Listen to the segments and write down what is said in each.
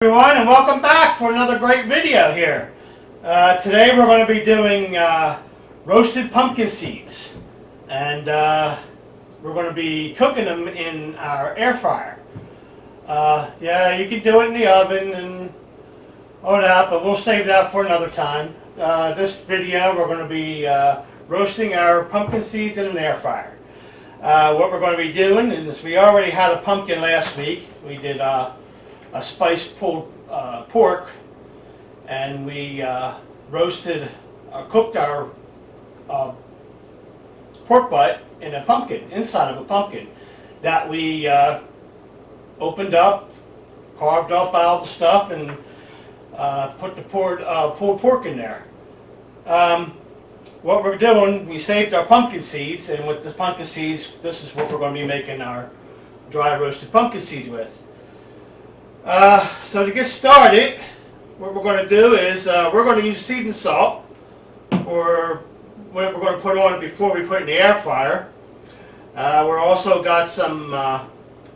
Everyone, and welcome back for another great video here. Today we're going to be doing roasted pumpkin seeds, and we're going to be cooking them in our air fryer. Yeah, you can do it in the oven and all that, but we'll save that for another time. This video we're going to be roasting our pumpkin seeds in an air fryer. What we're going to be doing is we already had a pumpkin last week. We did a spiced pulled pork, and we cooked our pork butt in a pumpkin, inside of a pumpkin, that we opened up, carved up all the stuff, and put the pulled pork in there. What we're doing, we saved our pumpkin seeds, and with the pumpkin seeds, this is what we're going to be making our dry roasted pumpkin seeds with. So to get started, what we're going to do is we're going to use seasoned salt, or what we're going to put on it before we put it in the air fryer. We're also got some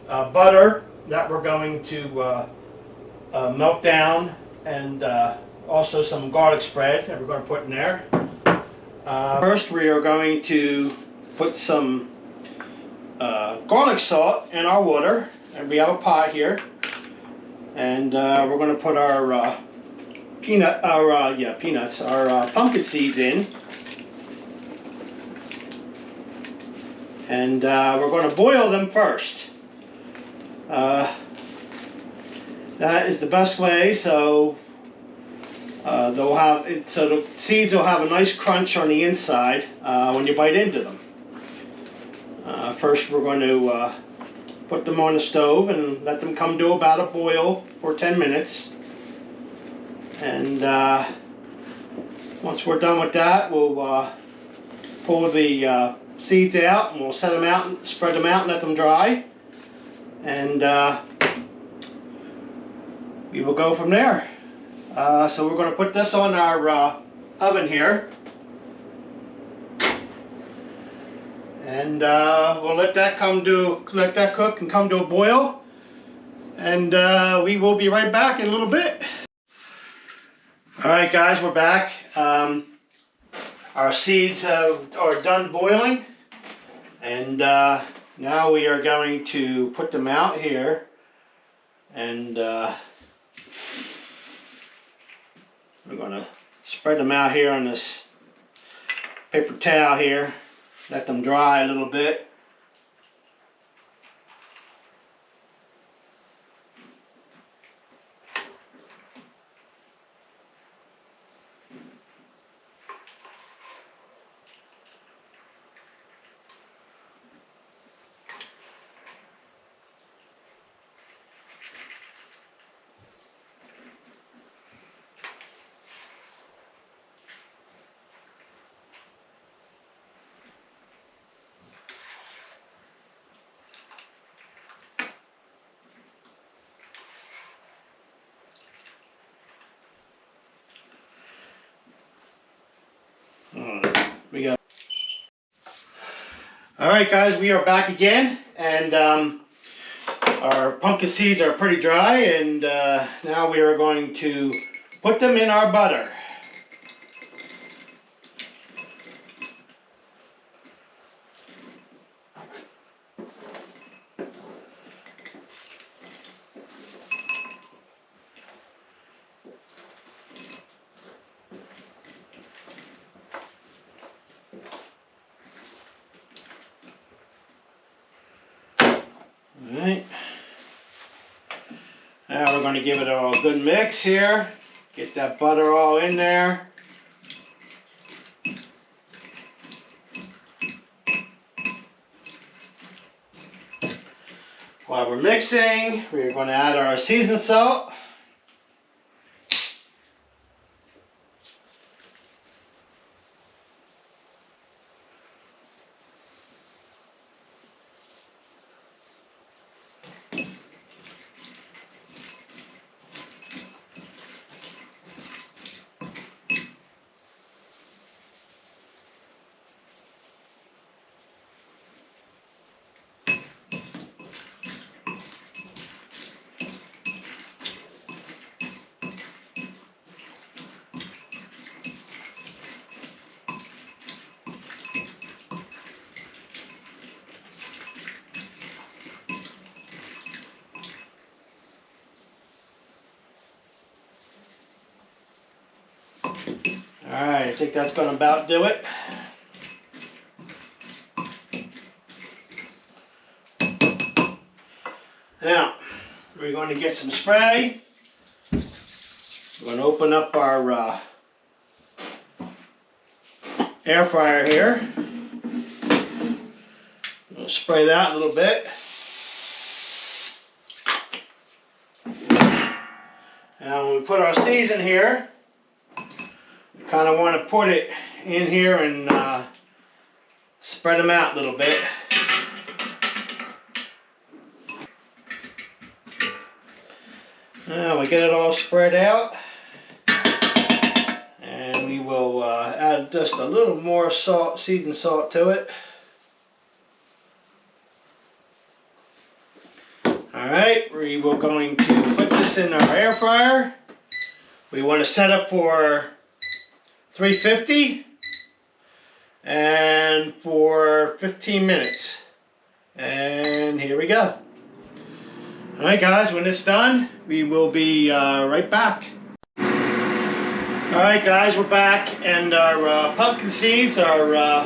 butter that we're going to melt down, and also some garlic spread that we're going to put in there. First, we are going to put some garlic salt in our water, and we have a pot here. And we're going to put our pumpkin seeds in, and we're going to boil them first. That is the best way, so the seeds will have a nice crunch on the inside when you bite into them. First, we're going to put them on the stove and let them come to about a boil for 10 minutes. And once we're done with that, we'll pull the seeds out, and we'll set them out and spread them out and let them dry. And we will go from there. So we're going to put this on our oven here. And we'll let that cook and come to a boil, and we will be right back in a little bit. All right, guys, we're back. Our seeds are done boiling, and now we are going to put them out here, and we're going to spread them out here on this paper towel here. Let them dry a little bit. We got. All right, guys, we are back again, and our pumpkin seeds are pretty dry, and now we are going to put them in our butter. Alright, now we're going to give it a good mix here, get that butter all in there. While we're mixing, we're going to add our seasoned salt. Alright, I think that's going to about do it. Now, we're going to get some spray. We're going to open up our air fryer here. We'll spray that a little bit. Now when we put our seeds in here, we kind of want to put it in here and spread them out a little bit. Now we get it all spread out, and we will add just a little more salt, seasoned salt to it. Alright, we were going to put this in our air fryer. We want to set it for 350 and for 15 minutes. And here we go. Alright guys, when it's done, we will be right back. Alright guys, we're back, and our pumpkin seeds are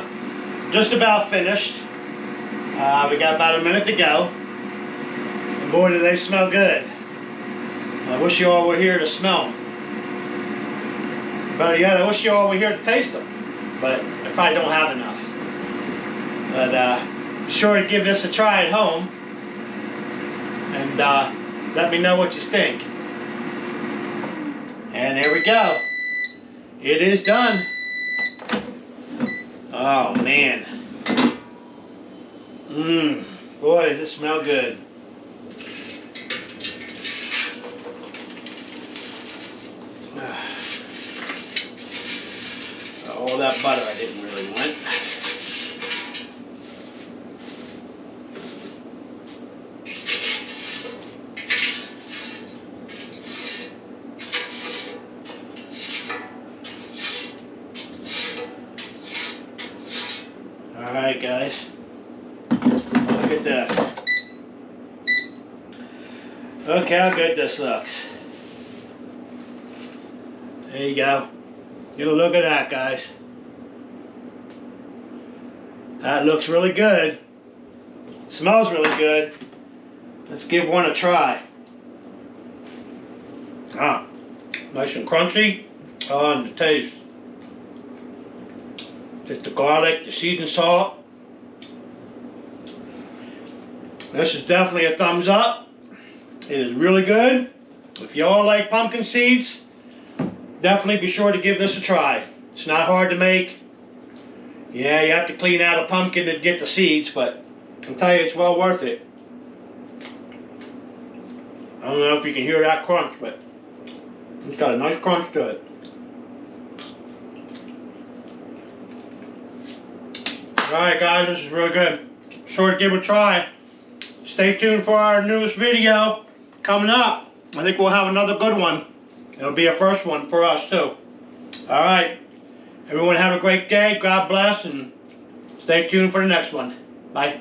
just about finished. We got about a minute to go. And boy, do they smell good. I wish you all were here to smell them. Better yet, I wish you all were here to taste them. But I probably don't have enough. But be sure to give this a try at home. And let me know what you think. And there we go. It is done. Oh man. Boy, does it smell good. All that butter I didn't really want. Alright guys, look at this. Look how good this looks. There you go. Get a look at that, guys. That looks really good. Smells really good. Let's give one a try. Nice and crunchy. Oh, and the taste. Just the garlic, the seasoned salt. This is definitely a thumbs up. It is really good. If you all like pumpkin seeds, definitely be sure to give this a try. It's not hard to make. Yeah, you have to clean out a pumpkin to get the seeds, but I'll tell you, it's well worth it. I don't know if you can hear that crunch, but it's got a nice crunch to it. Alright guys, this is really good. Be sure to give it a try. Stay tuned for our newest video coming up. I think we'll have another good one. It'll be a first one for us too. Alright. Everyone have a great day. God bless, and stay tuned for the next one. Bye.